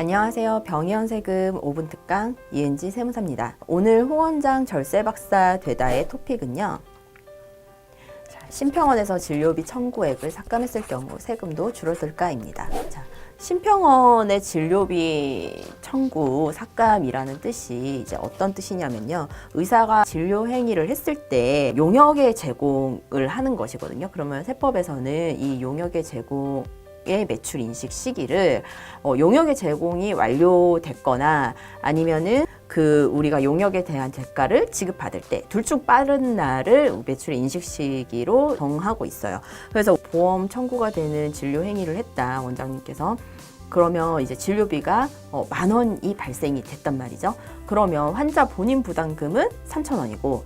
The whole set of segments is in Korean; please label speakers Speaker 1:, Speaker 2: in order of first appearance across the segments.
Speaker 1: 안녕하세요. 병의원세금 5분 특강 이은지 세무사입니다. 오늘 홍원장 절세박사 되다의 토픽은요. 심평원에서 진료비 청구액을 삭감했을 경우 세금도 줄어들까입니다. 심평원의 진료비 청구 삭감이라는 뜻이 이제 어떤 뜻이냐면요. 의사가 진료 행위를 했을 때 용역의 제공을 하는 것이거든요. 그러면 세법에서는 이 용역의 제공 의 매출 인식 시기를 용역의 제공이 완료됐거나 아니면은 우리가 용역에 대한 대가를 지급받을 때 둘 중 빠른 날을 매출 인식 시기로 정하고 있어요. 그래서 보험 청구가 되는 진료 행위를 했다 원장님께서. 그러면 이제 진료비가 10,000원이 발생이 됐단 말이죠. 그러면 환자 본인 부담금은 3,000원이고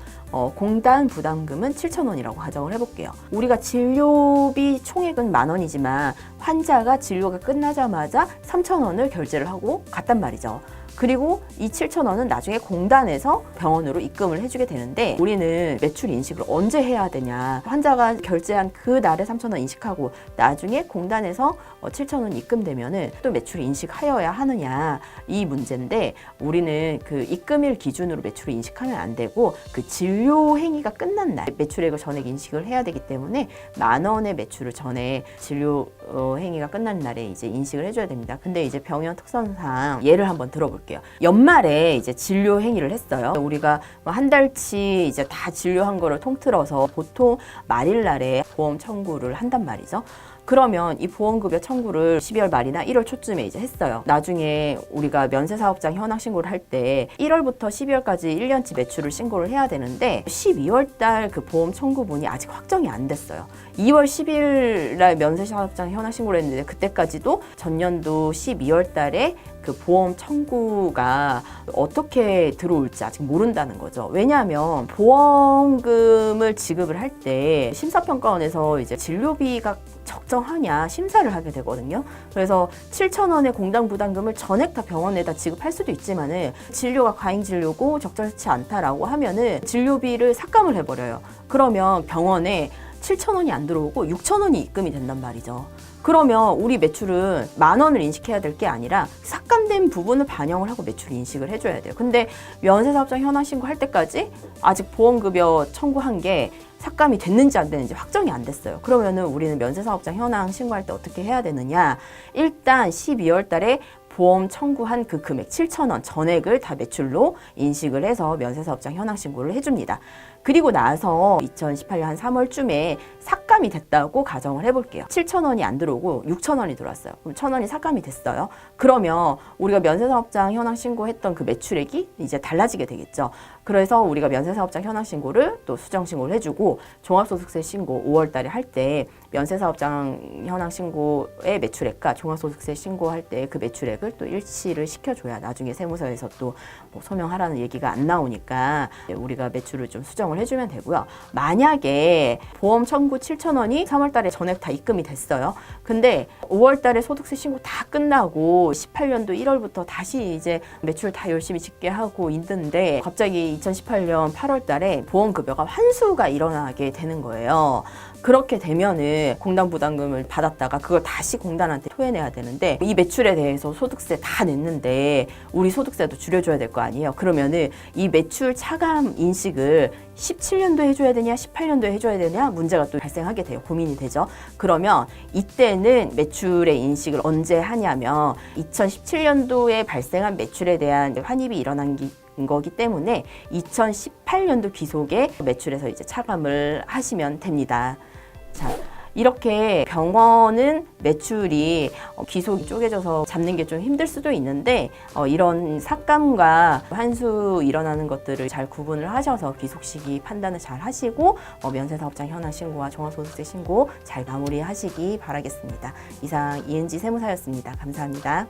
Speaker 1: 공단 부담금은 7,000원이라고 가정을 해볼게요. 우리가 진료비 총액은 10,000원이지만 환자가 진료가 끝나자마자 3,000원을 결제를 하고 갔단 말이죠. 그리고 이 7,000원은 나중에 공단에서 병원으로 입금을 해주게 되는데 우리는 매출 인식을 언제 해야 되냐. 환자가 결제한 그 날에 3,000원 인식하고 나중에 공단에서 7,000원 입금되면은 또 매출 인식하여야 하느냐 이 문제인데 우리는 그 입금일 기준으로 매출을 인식하면 안 되고 그 진료 행위가 끝난 날 매출액을 전액 인식을 해야 되기 때문에 10,000원의 매출을 전에 진료 행위가 끝난 날에 이제 인식을 해줘야 됩니다. 근데 이제 병원 특성상 예를 한번 들어볼게요. 연말에 이제 진료 행위를 했어요. 우리가 한 달치 이제 다 진료한 거를 통틀어서 보통 말일날에 보험 청구를 한단 말이죠. 그러면 이 보험급여 청구를 12월 말이나 1월 초쯤에 이제 했어요. 나중에 우리가 면세사업장 현황 신고를 할 때 1월부터 12월까지 1년치 매출을 신고를 해야 되는데 12월 달 그 보험 청구분이 아직 확정이 안 됐어요. 2월 10일 날 면세사업장 현황 신고를 했는데 그때까지도 전년도 12월 달에 그 보험 청구가 어떻게 들어올지 아직 모른다는 거죠. 왜냐하면 보험금을 지급을 할 때 심사평가원에서 이제 진료비가 적정하냐 심사를 하게 되거든요. 그래서 7,000원의 공단 부담금을 전액 다 병원에다 지급할 수도 있지만은 진료가 과잉 진료고 적절치 않다라고 하면은 진료비를 삭감을 해버려요. 그러면 병원에 7,000원이 안 들어오고 6,000원이 입금이 된단 말이죠. 그러면 우리 매출은 10,000원을 인식해야 될 게 아니라 삭감된 부분을 반영을 하고 매출 인식을 해줘야 돼요. 근데 면세사업장 현황 신고할 때까지 아직 보험급여 청구한 게 삭감이 됐는지 안 됐는지 확정이 안 됐어요. 그러면은 우리는 면세사업장 현황 신고할 때 어떻게 해야 되느냐. 일단 12월 달에 보험 청구한 그 금액 7,000원 전액을 다 매출로 인식을 해서 면세사업장 현황 신고를 해줍니다. 그리고 나서 2018년 한 3월쯤에 삭감이 됐다고 가정을 해볼게요. 7,000원이 안 들어오고 6,000원이 들어왔어요. 그럼 1,000원이 삭감이 됐어요. 그러면 우리가 면세사업장 현황 신고했던 그 매출액이 이제 달라지게 되겠죠. 그래서 우리가 면세사업장 현황 신고를 또 수정 신고를 해주고 종합소득세 신고 5월 달에 할 때 면세사업장 현황 신고의 매출액과 종합소득세 신고할 때 그 매출액을 또 일치를 시켜줘야 나중에 세무서에서 또 뭐 소명하라는 얘기가 안 나오니까 우리가 매출을 좀 수정을 해주면 되고요. 만약에 보험 청구 7,000원이 3월 달에 전액 다 입금이 됐어요. 근데 5월 달에 소득세 신고 다 끝나고 18년도 1월부터 다시 이제 매출 다 열심히 짓게 하고 있는데 갑자기 2018년 8월 달에 보험급여가 환수가 일어나게 되는 거예요. 그렇게 되면은 공단 부담금을 받았다가 그걸 다시 공단한테 토해내야 되는데 이 매출에 대해서 소득세 다 냈는데 우리 소득세도 줄여줘야 될 거 아니에요. 그러면은 이 매출 차감 인식을 17년도에 해줘야 되냐 18년도에 해줘야 되냐 문제가 또 발생하게 돼요. 고민이 되죠. 그러면 이때는 매출의 인식을 언제 하냐면 2017년도에 발생한 매출에 대한 환입이 일어난 거기 때문에 2018년도 귀속의 매출에서 이제 차감을 하시면 됩니다. 자, 이렇게 병원은 매출이 귀속이 쪼개져서 잡는 게 좀 힘들 수도 있는데 이런 삭감과 환수 일어나는 것들을 잘 구분을 하셔서 귀속 시기 판단을 잘 하시고 면세사업장 현황 신고와 종합소득세 신고 잘 마무리하시기 바라겠습니다. 이상 이은지 세무사였습니다. 감사합니다.